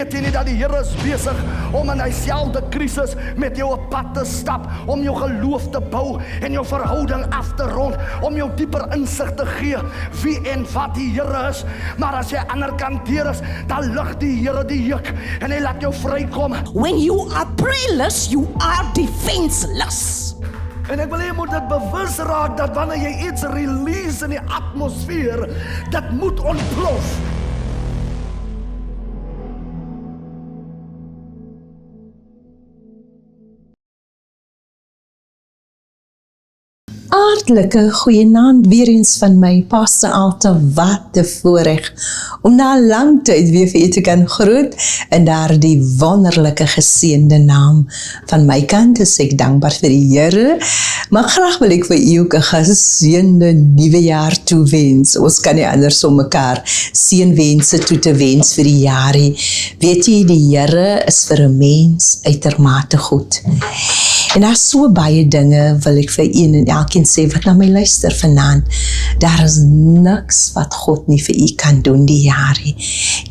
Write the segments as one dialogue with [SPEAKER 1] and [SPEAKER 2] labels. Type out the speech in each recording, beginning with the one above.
[SPEAKER 1] Weet jy nie dat die Here is besig om in dieselfde krisis met jou op pad te stap, om jou geloof te bou en jou verhouding af te rond, om jou dieper insig te gee wie en wat die Here is. Maar as jy ander kant deur is, dan lig die Here die juk en hy laat jou vrykom.
[SPEAKER 2] When you are prayerless, you are defenseless.
[SPEAKER 1] En ek wil jy moet dit bewus raak dat wanneer jy iets release in die atmosfeer, dit moet ontplof.
[SPEAKER 3] Hartlike goeienaand weer eens van my, Pastor Alta. Wat 'n voorreg om na 'n lang tyd weer vir u te kan groet in daardie wonderlike geseënde naam. Van my kant is ek dankbaar vir die Here, maar graag wil ek vir u ook 'n geseënde nuwe jaar toewens. Ons kan nie anders om mekaar seënwense toe te wens vir die jaar nie. Weet jy, die Here is vir 'n mens uitermate goed. En daar is so baie dinge wil ek vir een en elkeen sê wat na my luister vanaand. Daar is niks wat God nie vir u kan doen die jaar nie.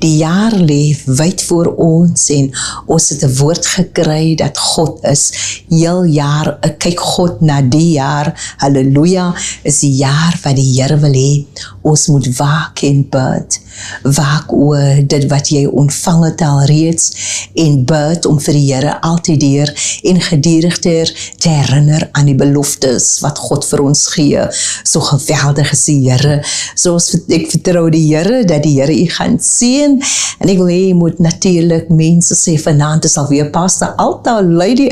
[SPEAKER 3] Die jaar lê wyd voor ons en ons het 'n woord gekry dat God is heel jaar. Kyk God na die jaar. Halleluja, is die jaar wat die Here wil hê. Ons moet waak en bid. Waak oor dit wat jy ontvang het alreeds en bid om vir die Here altyd deur en gedurig te herinner aan die beloftes wat God vir ons gee. So geweldig is die Here. Soos ek vertrou die Here dat die Here u gaan seën en ek wil hê jy moet natuurlik mense sê vanaand is alweer Pastor Alta Lady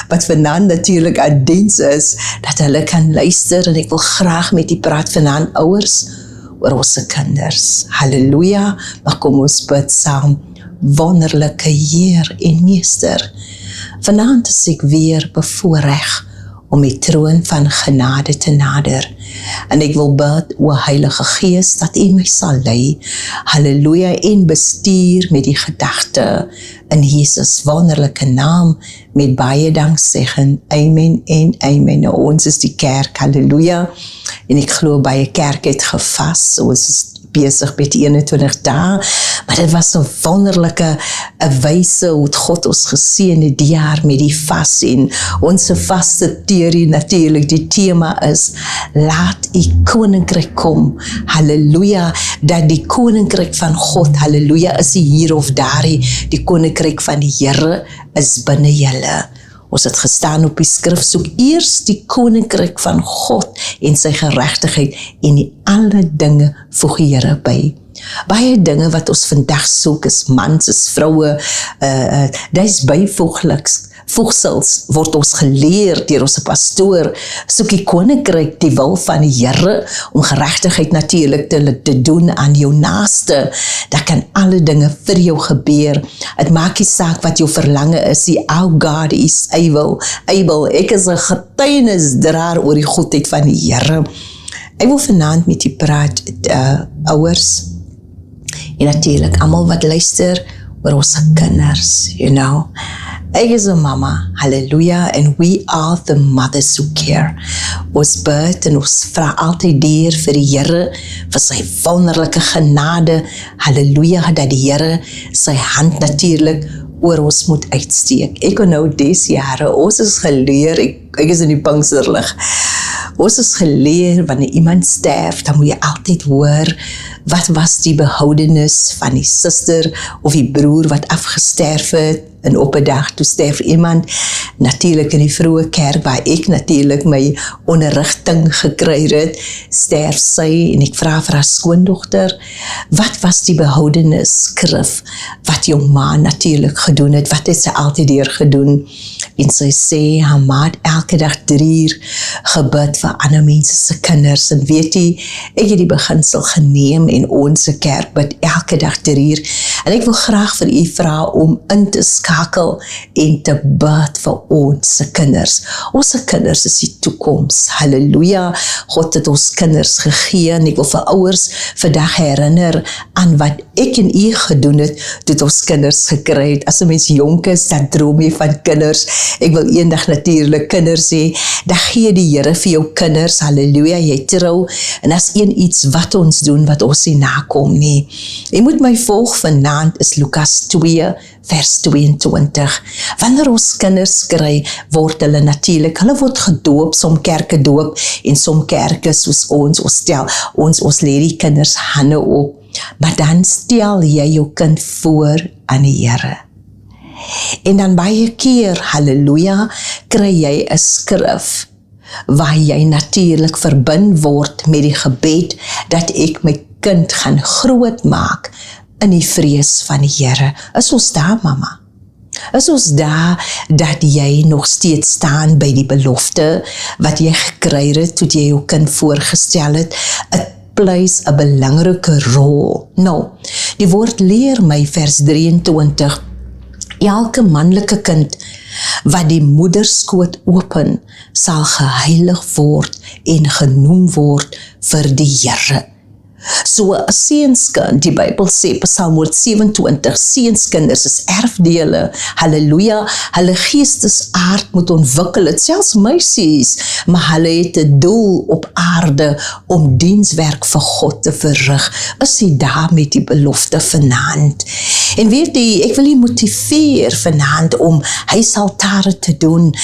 [SPEAKER 3] wat vanaand natuurlik aan diens is, dat hulle kan luister en ek wil graag met u praat vanaand ouers oor ons kinders. Halleluja, maar kom ons bid saam. Wonderlike Heer en Meester, vanaand is ek weer bevoorreg om die troon van genade te nader. En ek wil bid, o Heilige Gees, dat u my sal lei. Halleluja, en bestuur met die gedagte in Jesus wonderlike naam, met baie danksegging. Amen en amen. Nou, ons is die kerk, halleluja. En ek glo baie kerk het gevas, ons is besig met 21 dae, maar dit was 'n wonderlike wyse hoe God ons geseën het die jaar met die vas en ons vaste teorie natuurlik die tema is laat u koninkryk kom. Halleluja, dat die koninkryk van God, halleluja, is hier of daar, die koninkryk van die Here is binne julle. Ons het gestaan op die skrif, soek eers die koninkryk van God en sy geregtigheid en die alle dinge voeg die Here by. Baie dinge wat ons vandag soek is mans, is vroue, dis byvoegsels word ons geleer deur ons pastoor, soek die koninkryk, die wil van die Here, om geregtigheid natuurlik te doen aan jou naaste. Dat kan alle dinge vir jou gebeur. Het maak nie saak wat jou verlange is, our God is able. Ek is 'n getuienisdraer oor die goedheid van die Here. Ek wil vanaand met u praat, ouers, en natuurlik almal wat luister oor ons kinders, you know. Ek is 'n mamma, halleluja, and we are the mothers who care. Ons bid en ons vra altyd deur vir die Here, vir sy wonderlike genade, halleluja, dat die Here sy hand natuurlik oor ons moet uitsteek. Ek onthou des jare, ons is geleer, ek is in die Pinksterlig, ons is geleer, wanneer iemand sterf, dan moet jy altyd hoor, wat was die behoudenis van die suster of die broer wat afgesterf het, en op 'n dag toe sterf iemand, natuurlik in die vroeë kerk, waar ek natuurlik my onderrigting gekry het, sterf sy, en ek vra vir haar skoondogter, wat was die behoudenis skrif, wat jou ma natuurlik gedoen het, wat het sy altyd deur gedoen, en sy sê, haar ma het elke dag 3 uur gebid vir ander mense se kinders, en weet jy, ek het die beginsel geneem, en ons kerk bid elke dag 3 uur, en ek wil graag vir u vra om in te skakel en te bid vir ons kinders. Ons kinders is die toekoms. Halleluja. God het ons kinders gegee en ek wil vir ouers vandag herinner aan wat ek en u gedoen het toe ons kinders gekry het. As 'n mens jonk is, dan droom jy van kinders. Ek wil eendag natuurlik kinders hê. Dan gee die Here vir jou kinders. Halleluja. Jy trou en as iets wat ons doen wat ons ons nie nakom nie. Jy moet my volg vanaand is Lukas 2 vers 22. Wanneer ons kinders kry, word hulle natuurlik, hulle word gedoop, som kerke doop, en som kerke soos ons stel, ons lê die kinders hande op, maar dan stel jy jou kind voor aan die Here. En dan baie keer, halleluja, kry jy 'n skrif, waar jy natuurlik verbind word met die gebed, dat ek my kind gaan groot maak, in die vrees van die Here. Is ons daar, mama? Is ons daar, dat jy nog steeds staan by die belofte, wat jy gekry het, toe jy jou kind voorgestel het, plays 'n belangrike rol. Nou, die woord leer my vers 23, elke manlike kind wat die moederskoot open, sal geheilig word en genoem word vir die Here. So 'n seunskind, die Bybel sê, Psalm 127, seunskinders is erfdele, halleluja, hulle geestesaard moet ontwikkel, het selfs meisies, maar hulle het 'n doel op aarde om dienswerk vir God te verrig. Is jy daar met die belofte vanaand? En weet jy, ek wil jy motiveer vanaand om huisaltare te doen,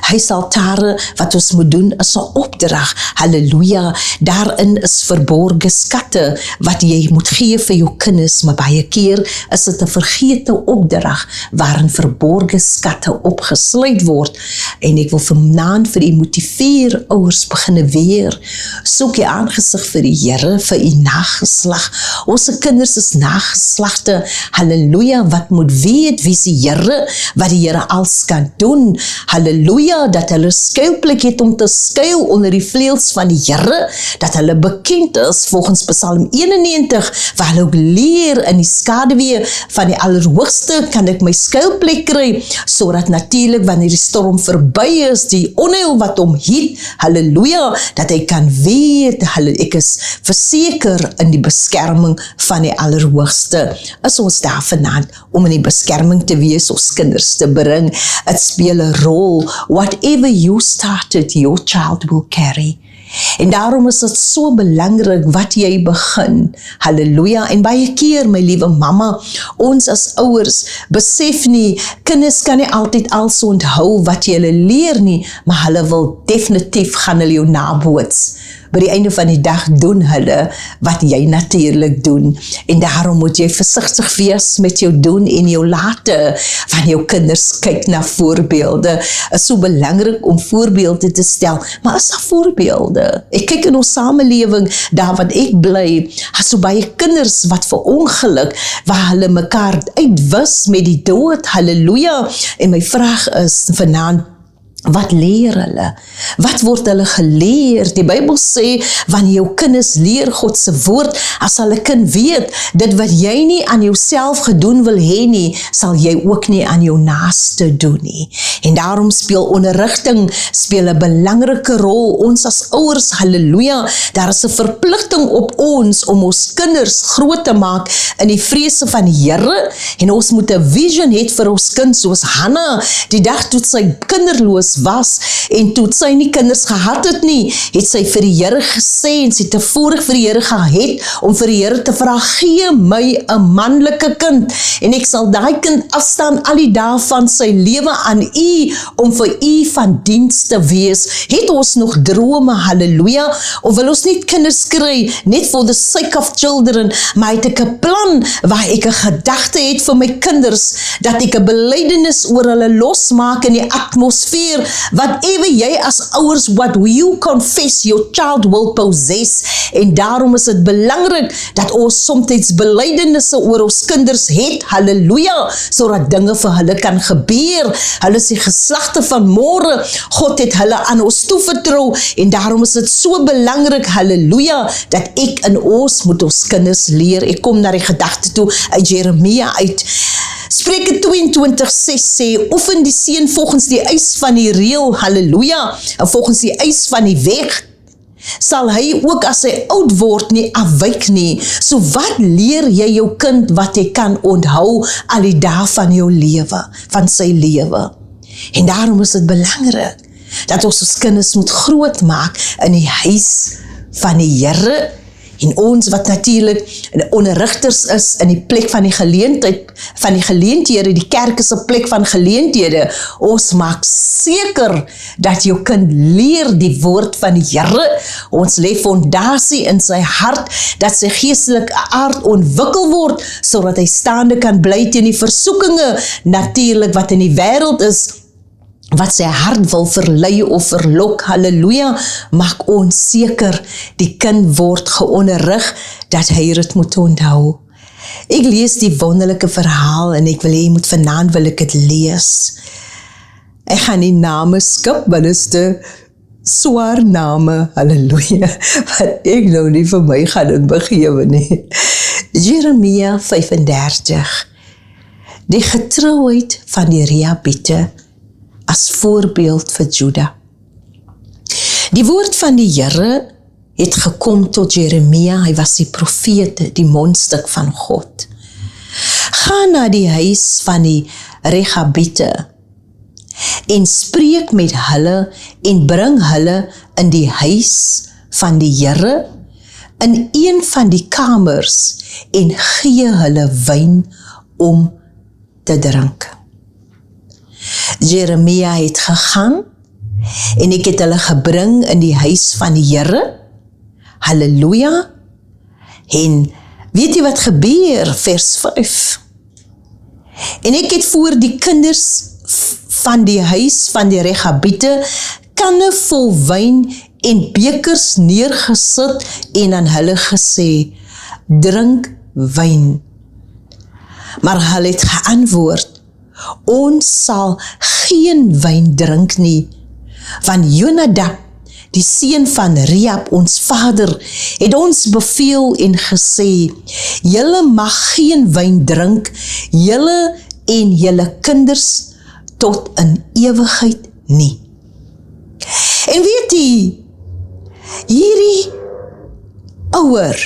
[SPEAKER 3] huisaltare wat ons moet doen is 'n opdrag, halleluja, daarin is verborge skatte wat jy moet gee vir jou kinders, maar baie keer is dit 'n vergete opdrag waarin verborge skatte opgesluit word. En ek wil vanaand vir u motiveer, ouers beginne weer, soek jy aangesig vir die Here, vir u nageslag. Ons kinders is nageslagte, halleluja, wat moet weet wie is die Here, wat die Here als kan doen, halleluja, dat hulle skuilplek het om te skuil onder die vleuels van die Here, dat hulle bekend is volgens Psalm 91, waar hulle ook leer in die skaduwee van die Allerhoogste kan ek my skuilplek kry, sodat natuurlik wanneer die storm verby is, die onheil wat hom het, halleluja, dat hy kan weet, ek is verseker in die beskerming van die Allerhoogste. Is ons daar vanaand om in die beskerming te wees, ons kinders te bring, het speel 'n rol, whatever you started, your child will carry. En daarom is dit so belangrik wat jy begin, halleluja, en baie keer, my liewe mamma, ons as ouers besef nie, kinders kan nie altyd alles onthou wat jy hulle leer nie, maar hulle wil definitief gaan hulle jou naboots. By die einde van die dag doen hulle wat jy natuurlik doen, en daarom moet jy versigtig wees met jou doen en jou late, van jou kinders kyk na voorbeelde. Is so belangrik om voorbeelde te stel, maar is daar voorbeelde? Ek kyk in ons samelewing, daar wat ek bly, so baie kinders wat verongeluk, waar hulle mekaar uitwis met die dood, halleluja, en my vraag is vanaand, wat leer hulle? Wat word hulle geleer? Die Bybel sê, wanneer jou kinders leer God se woord, as hulle kind weet, dit wat jy nie aan jouself gedoen wil hê nie, sal jy ook nie aan jou naaste doen nie. En daarom speel onderrigting, speel 'n belangrike rol. Ons as ouers, halleluja, daar is 'n verpligting op ons om ons kinders groot te maak in die vrese van die Here, en ons moet 'n vision hê vir ons kind, soos Hanna, die dag toe sy kinderloos was, en toe sy nie kinders gehad het nie, het sy vir die Here gesê, en sy het tevoorig vir die Here gehad, om vir die Here te vra, gee my 'n manlike kind, en ek sal daai kind afstaan al die dae van sy lewe aan u, om vir u van diens te wees. Het ons nog drome, halleluja, of wil ons nie kinders kry, net for the sake of children, maar het ek 'n plan, waar ek 'n gedagte het vir my kinders, dat ek 'n belydenis oor hulle losmaak in die atmosfeer, whatever jy as ouers, what you confess, your child will possess, en daarom is dit belangrik, dat ons soms belydenisse oor ons kinders het, halleluja, sodat dinge vir hulle kan gebeur. Hulle is die geslagte van môre, God het hulle aan ons toevertrou, en daarom is dit so belangrik, halleluja, dat ek en ons moet ons kinders leer. Ek kom na die gedagte toe, uit Jeremia uit, Spreuke 22:6 sê, oefen die seun volgens die eis van die reël, halleluja, en volgens die eis van die weg, sal hy ook as hy oud word nie afwyk nie. So wat leer jy jou kind wat hy kan onthou al die dae van jou lewe, van sy lewe? En daarom is dit belangrik, dat ons kinders moet groot maak in die huis van die Here, En ons wat natuurlik onderrigters is in die plek van die geleenthede, die kerk is 'n plek van geleenthede, ons maak seker dat jou kind leer die woord van die Here, ons lê fondasie in sy hart, dat sy geestelike aard ontwikkel word, sodat hy staande kan bly teen die versoekinge, natuurlik wat in die wêreld is, wat sy hart wil verlei of verlok, halleluja, maak ons seker, die kind word geonderrig, dat hy dit moet onthou. Ek lees die wonderlike verhaal, en ek wil hê, vanaand wil ek het lees. Ek gaan die name skip, want dit is te swaar name, halleluja, wat ek nou nie vir my gaan dit begewe nie. Jeremia 35, die getrouheid van die Rehabiete, as voorbeeld vir Juda. Die woord van die Here het gekom tot Jeremia, hy was die profeet, die mondstuk van God. Ga na die huis van die Rehabiete en spreek met hulle en bring hulle in die huis van die Here in een van die kamers en gee hulle wyn om te drink. Jeremia het gegaan en ek het hulle gebring in die huis van die Here, halleluja, en weet jy wat gebeur, vers 5, en ek het voor die kinders van die huis van die Rehabiete kanne vol wyn en bekers neergesit en aan hulle gesê, drink wyn. Maar hulle het geantwoord, ons sal geen wyn drink nie, want Jonadab, die seun van Rehab, ons vader, het ons beveel en gesê, julle mag geen wyn drink, julle en julle kinders tot in ewigheid nie. En weet jy, hierdie ouer,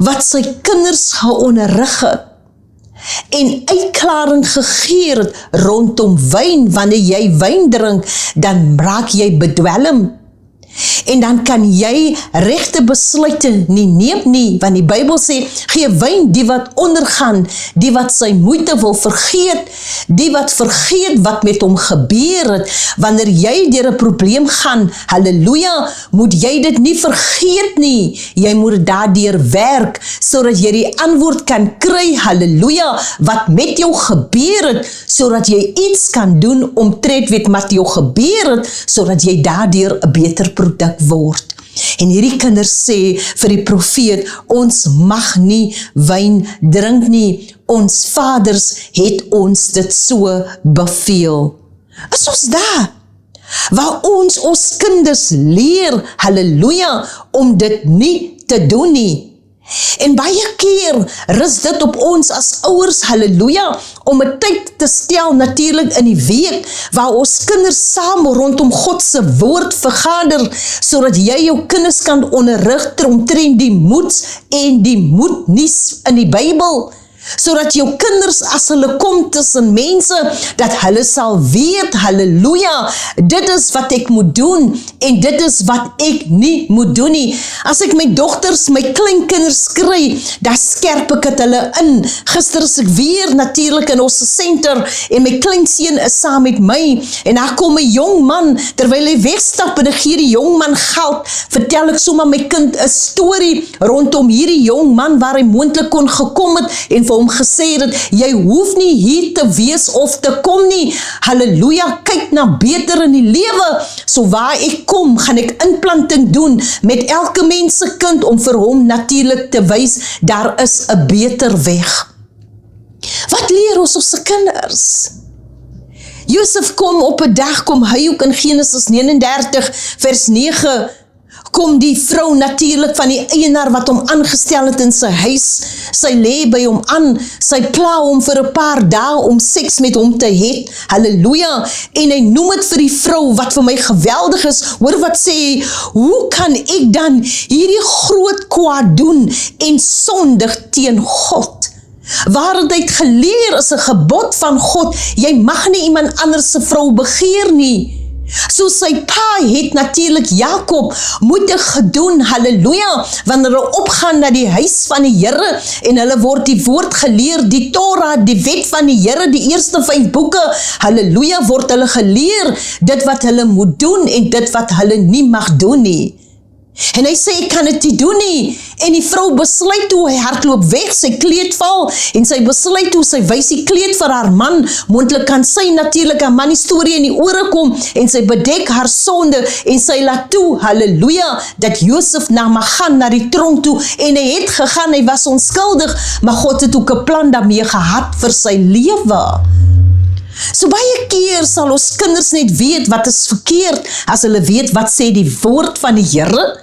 [SPEAKER 3] wat sy kinders geonderrig het, en uitklaring gegee het rondom wyn, wanneer jy wyn drink, dan raak jy bedwelm, en dan kan jy regte besluite nie neem nie, want die Bybel sê, gee wyn die wat ondergaan, die wat sy moeite wil vergeet, die wat vergeet wat met hom gebeur het, wanneer jy deur 'n probleem gaan, halleluja, moet jy dit nie vergeet nie, jy moet daardeur werk, sodat jy die antwoord kan kry, halleluja, wat met jou gebeur het, sodat jy iets kan doen, omtrent wat jou gebeur het, sodat jy daardeur 'n beter produk word. En hierdie kinders sê vir die profeet, ons mag nie wyn drink nie, ons vaders het ons dit so beveel. Is ons daar, waar ons kinders leer, halleluja, om dit nie te doen nie. En baie keer rus dit op ons as ouers, halleluja, om 'n tyd te stel natuurlik in die week, waar ons kinders saam rondom God se woord vergader, sodat jy jou kinders kan onderrig omtrent die moeds en die moednuus in die Bybel, sodat jou kinders as hulle kom tussen mense, dat hulle sal weet, halleluja, dit is wat ek moet doen, en dit is wat ek nie moet doen nie. As ek my dogters, my kleinkinders kry, dan skerp ek het hulle in. Gister is ek weer natuurlik in ons senter, en my kleinseun is saam met my, en daar kom 'n jong man, terwyl hy wegstap, en ek gee die jong man geld, vertel ek sommer my kind 'n storie, rondom hierdie jong man, waar hy moontlik kon gekom het, en vir hom gesê het, jy hoef nie hier te wees of te kom nie, halleluja, kyk na beter in die lewe, so waar ek kom, gaan ek inplanting doen, met elke mens se kind, om vir hom natuurlik te wys, daar is 'n beter weg. Wat leer ons se kinders? Josef kom op 'n dag, kom hy ook in Genesis 39 vers 9, kom die vrou natuurlik van die eienaar wat hom aangestel het in sy huis, sy lê by hom aan, sy pla hom vir 'n paar dae om seks met hom te hê, halleluja, en hy noem het vir die vrou, wat vir my geweldig is, hoor wat sê hy, hoe kan ek dan hierdie groot kwaad doen, en sondig teen God? Waar het hy geleer is 'n gebod van God, jy mag nie iemand anders se vrou begeer nie. So sy pa het natuurlik Jakob moedig gedoen, halleluja, wanneer hulle opgaan na die huis van die Here en hulle word die woord geleer, die Torah, die wet van die Here, die eerste 5 boeke, halleluja, word hulle geleer, dit wat hulle moet doen en dit wat hulle nie mag doen nie. En hy sê, ek kan dit nie doen nie. En die vrou besluit toe, hy hardloop weg, sy kleed val, en sy besluit toe, sy wys die kleed vir haar man, moontlik kan sy natuurlik aan man die storie in die ore kom, en sy bedek haar sonde, en sy laat toe, halleluja, dat Josef mag gaan na die tronk toe, en hy het gegaan, hy was onskuldig, maar God het ook 'n plan daarmee gehad vir sy lewe. So baie keer sal ons kinders net weet wat is verkeerd, as hulle weet wat sê die woord van die Here.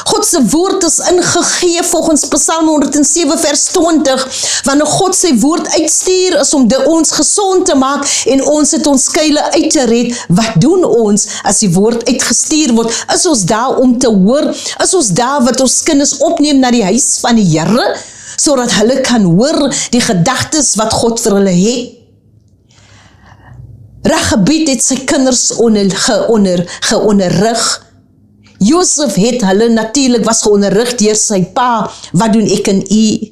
[SPEAKER 3] God se woord is ingegee volgens Psalm 107 vers 20, wanneer God sy woord uitstuur is om ons gesond te maak en ons het ons skuile uit te red. Wat doen ons as die woord uitgestuur word? Is ons daar om te hoor? Is ons daar wat ons kinders opneem na die huis van die Here, sodat hulle kan hoor die gedagtes wat God vir hulle het? Ragebied het sy kinders geonderrig. Josef het hulle natuurlik was geonderrig deur sy pa, wat doen ek en u?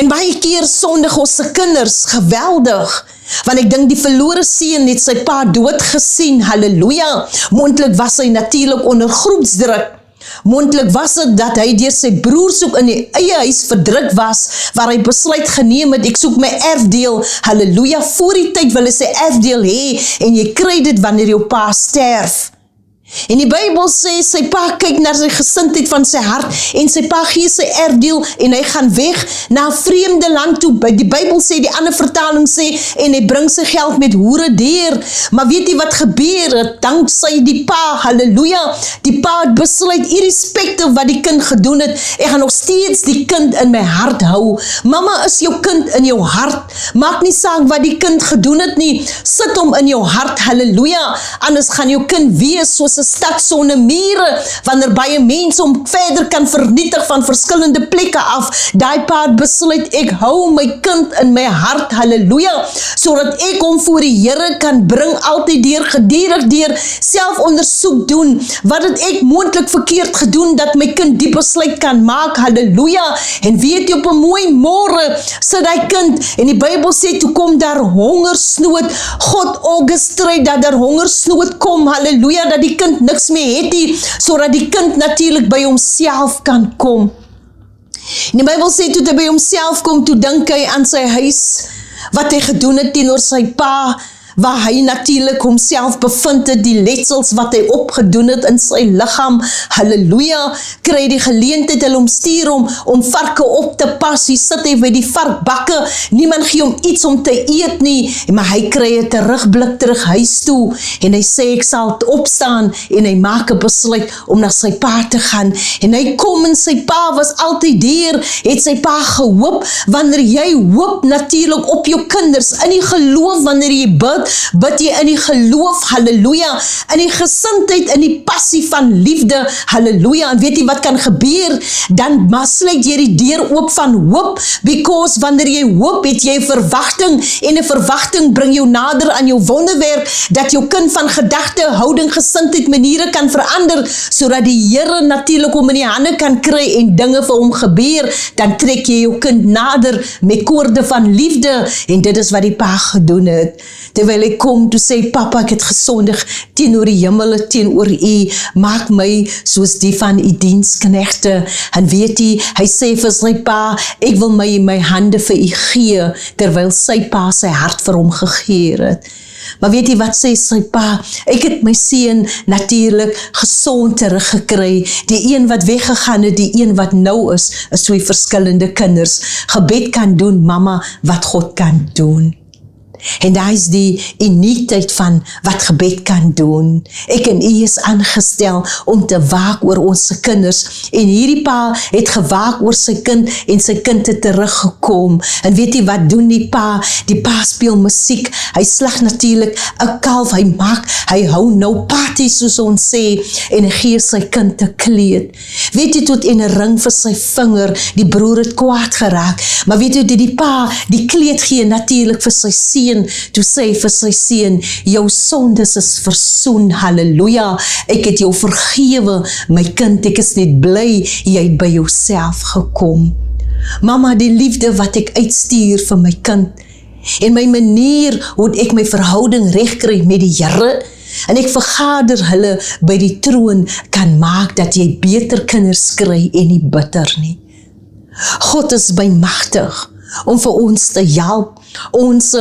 [SPEAKER 3] En baie keer sondig ons se kinders, geweldig, want ek dink die verlore seun het sy pa dood gesien, halleluja, moontlik was hy natuurlik onder groepsdruk, moontlik was dit dat hy deur sy broers ook in die eie huis verdruk was, waar hy besluit geneem het, ek soek my erfdeel, halleluja, voor die tyd wil hy sy erfdeel hê, en jy kry dit wanneer jou pa sterf. En die Bybel sê, sy pa kyk na sy gesindheid van sy hart, en sy pa gee sy erfdeel, en hy gaan weg na 'n vreemde land toe. Die Bybel sê, die ander vertaling sê, en hy bring sy geld met hoere deur. Maar weet jy wat gebeur het? Dank sy die pa, halleluja, die pa het besluit, irrespectief wat die kind gedoen het, ek gaan nog steeds die kind in my hart hou. Mama, is jou kind in jou hart, maak nie saak wat die kind gedoen het nie, sit hom in jou hart, halleluja, anders gaan jou kind wees soos 'n stad sonder mure, wanneer baie mense om verder kan vernietig van verskillende plekke af. Daai pa het besluit, ek hou my kind in my hart, halleluja, sodat ek hom voor die Here kan bring, altyd gedurig deur selfondersoek doen, wat het ek moontlik verkeerd gedoen, dat my kind die besluit kan maak, halleluja, en weet jy, op 'n mooi môre, sit hy kind, en die Bybel sê, toe kom daar hongersnood, God orchestrate dat daar hongersnood kom, halleluja, dat die kind niks meer het nie, sodat die kind natuurlik by homself kan kom. En die Bybel sê, toe hy by homself kom, toe dink hy aan sy huis, wat hy gedoen het teenoor sy pa, waar hy natuurlik homself bevind het, die letsels wat hy opgedoen het in sy liggaam, halleluja, kry die geleentheid, hulle omstuur om varke op te pas, hy sit hy by die varkbakke, niemand gee hom iets om te eet nie, maar hy kry 'n terugblik terug huis toe, en hy sê, ek sal opstaan, en hy maak 'n besluit om na sy pa te gaan, en hy kom, en sy pa was altyd deur, het sy pa gehoop, wanneer jy hoop natuurlik op jou kinders, in die geloof, wanneer jy bid jy in die geloof, halleluja, in die gesindheid, in die passie van liefde, halleluja, en weet jy wat kan gebeur, dan sluit jy die deur oop van hoop, because wanneer jy hoop, het jy verwagting, en 'n verwagting bring jou nader aan jou wonderwerk, dat jou kind van gedagte, houding, gesindheid, maniere kan verander, sodat die Here natuurlik hom in die hande kan kry, en dinge vir hom gebeur, dan trek jy jou kind nader, met koorde van liefde, en dit is wat die pa gedoen het, terwyl hy kom, toe sê, papa, ek het gesondig teenoor die hemel, teenoor u, maak my soos die van u diensknegte, en weet jy, hy sê vir sy pa, ek wil my hande vir u gee, terwyl sy pa sy hart vir hom gegee het. Maar weet jy wat sê sy pa? Ek het my seun natuurlik gesond teruggekry, die een wat weggegaan het, die een wat nou is twee verskillende kinders. Gebed kan doen, mama, wat God kan doen. En daar is die uniekheid van wat gebed kan doen. Ek en u is aangestel om te waak oor ons kinders. En hierdie pa het gewaak oor sy kind en sy kind het teruggekom. En weet jy wat doen die pa? Die pa speel musiek. Hy slag natuurlik 'n kalf. Hy hou nou party soos ons sê en hy gee sy kind te kleed. Weet jy tot 'n ring vir sy vinger. Die broer het kwaad geraak. Maar weet jy die pa die kleed gee natuurlik vir sy seun. seun, toe sê hy vir sy seun, jou sondes is versoen, halleluja, ek het jou vergewe, my kind, ek is net bly, jy het by jouself gekom. Mama, die liefde wat ek uitstuur vir my kind, en my manier hoe ek my verhouding reg kry met die Here, en ek vergader hulle by die troon, kan maak dat jy beter kinders kry en nie bitter nie. God is bymagtig om vir ons te help. Ons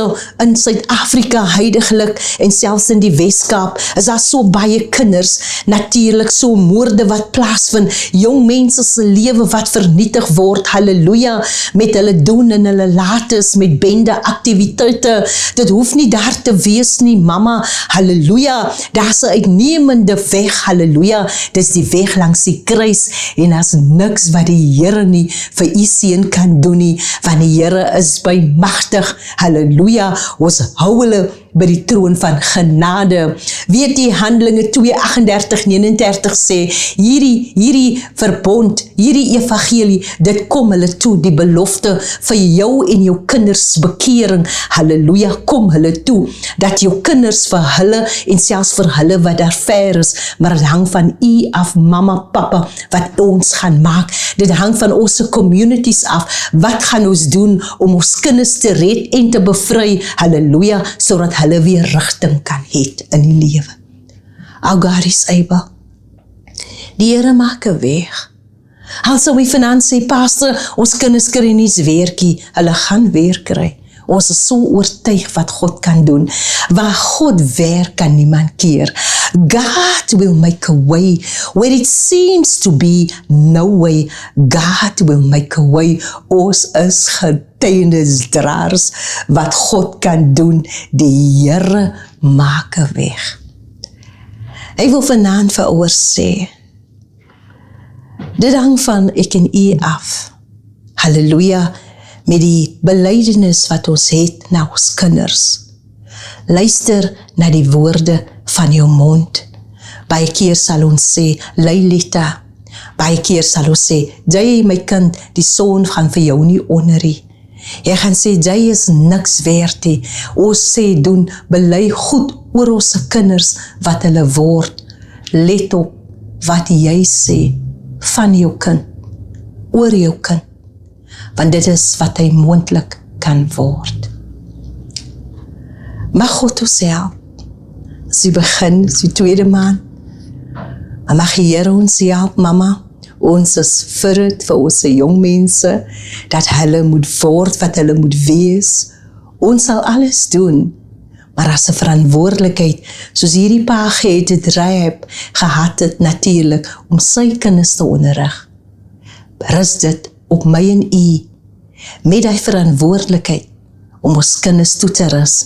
[SPEAKER 3] in Suid-Afrika huidiglik en selfs in die Weskaap is daar so baie kinders, natuurlik so moorde wat plaasvind, jong mense se lewe wat vernietig word, halleluja, met hulle doen en hulle lates, met bende aktiwiteite, dit hoef nie daar te wees nie, mama, halleluja, daar is 'n uitnemende weg, halleluja, dis die weg langs die kruis, en as niks wat die Here nie vir u seun kan doen nie, want die Here is bymagtig, halleluja, ons hou hulle by die troon van genade. Weet die Handelinge 2:38-39 sê, hierdie verbond, hierdie evangelie, dit kom hulle toe, die belofte vir jou en jou kinders bekering, halleluja, kom hulle toe, dat jou kinders vir hulle, en selfs vir hulle wat daar ver is, maar het hang van u af, mama, papa, wat ons gaan maak, dit hang van ons communities af, wat gaan ons doen, om ons kinders te red en te bevry, halleluja, sodat hulle weer rigting kan het in die lewe. Our God is able. Die Here maak 'n weg. Al sou my vanaand sê, pastor, ons kinders kry nie weertjie, hulle gaan weer kry. Ons is so oortuig wat God kan doen. Waar God werk, kan niemand keer. God will make a way where it seems to be no way. God will make a way. Ons is getuienisdraers wat God kan doen. Die Here maak 'n weg. Ek wil vanaand vir ouers sê, dit hang van ek en u af. Halleluja, met die belydenis wat ons het na ons kinders. Luister na die woorde van jou mond. Baie keer sal ons sê, Leilita. Baie keer sal ons sê, jy my kind, die son gaan vir jou nie onder nie. Jy gaan sê, jy is niks werd nie. Ons sê, doen, bely goed oor ons kinders wat hulle word. Let op wat jy sê van jou kind, oor jou kind. Want dit is wat hy moontlik kan word. Mag God ons help. As u begin, as die tweede maand, maar mag die Here ons help, mama. Ons is vir dit, vir ons jong mense, dat hulle moet word wat hulle moet wees. Ons sal alles doen, maar as 'n verantwoordelikheid, soos hierdie pa het gehad het natuurlik, om sy kinders te onderrig. Rus dit op my en u, met die verantwoordelikheid, om ons kinders toe te rus,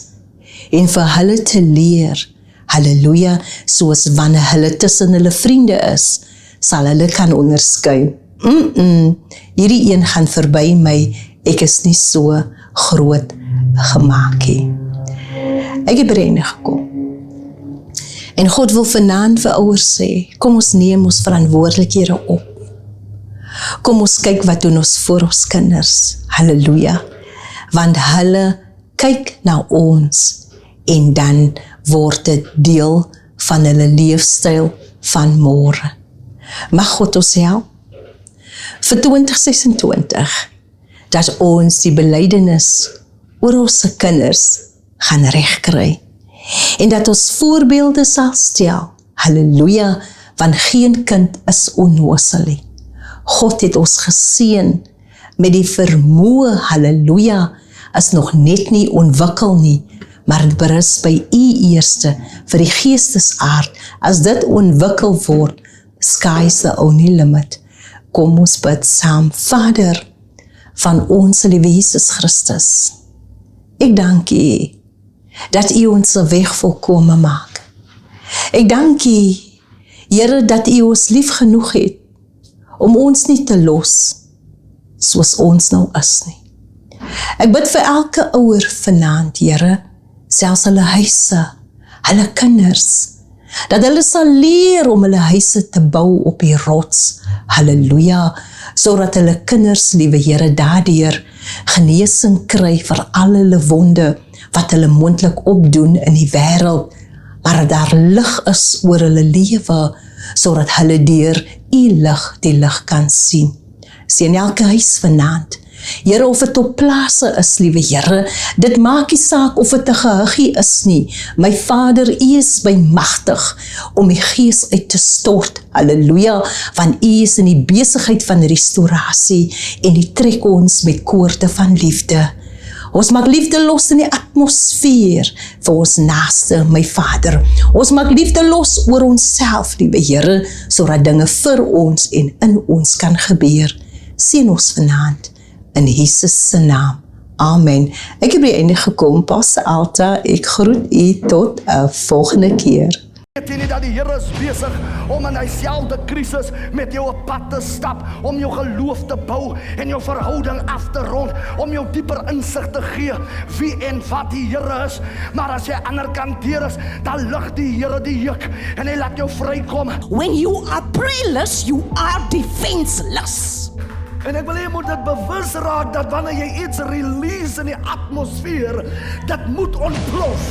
[SPEAKER 3] en vir hulle te leer, halleluja, soos wanneer hulle tussen hulle vriende is, sal hulle kan onderskei. Hierdie een gaan verby my, ek is nie so groot gemaak nie. Ek het brein gekom. En God wil vanaand vir ouers sê, kom ons neem ons verantwoordelikhede op. Kom ons kyk wat doen ons vir ons kinders. Halleluja. Want hulle kyk na ons, en dan word dit deel van hulle leefstyl van môre. Mag God ons help vir 2026, dat ons die belydenis oor ons kinders gaan regkry, en dat ons voorbeelde sal stel, halleluja, want geen kind is onnoosel nie. God het ons geseën met die vermoë, halleluja, is nog net nie ontwikkel nie, maar het berus by u eerste, vir die geestesaard. As dit ontwikkel word, sky's the only limit. Kom ons bid saam. Vader, van ons liewe Jesus Christus, ek dank u, dat u ons weg volkome maak. Ek dank u, Here, dat u ons lief genoeg het, om ons nie te los, soos ons nou is nie. Ek bid vir elke ouer vanaand, Here, selfs hulle huise, hulle kinders, dat hulle sal leer om hulle huise te bou op die rots, halleluja, sodat hulle kinders, liewe Here, daardeur genesing kry vir al hulle wonde wat hulle moontlik opdoen in die wêreld, maar dat daar lig is oor hulle lewe, sodat hulle deur U lig die lig kan sien. Sien elke huis vanaand. Here, of het op plase is, liewe Here, dit maak nie saak of het 'n gehuggie is nie. My Vader, U is bymagtig om die Gees uit te stort. Halleluja, want U is in die besigheid van restaurasie en U trek ons met koorde van liefde. Ons maak liefde los in die atmosfeer vir ons naaste, my Vader. Ons maak liefde los oor onsself, liewe Here, sodat dinge vir ons en in ons kan gebeur. Sien ons vanaand in Jesus se naam. Amen. Ek het by die einde gekom, Pastor Alta. Ek groet U tot 'n volgende keer.
[SPEAKER 1] Weet jy nie dat die Here is besig om in dieselfde krisis met jou op pad te stap, om jou geloof te bou en jou verhouding af te rond, om jou dieper insig te gee wie en wat die Here is. Maar as jy ander kant deur is, dan lig die Here die juk en hy laat jou vrykom.
[SPEAKER 2] When you are prayerless, you are defenseless.
[SPEAKER 1] En ek wil jy moet dit bewus raak dat wanneer jy iets release in die atmosfeer, dit moet ontplof.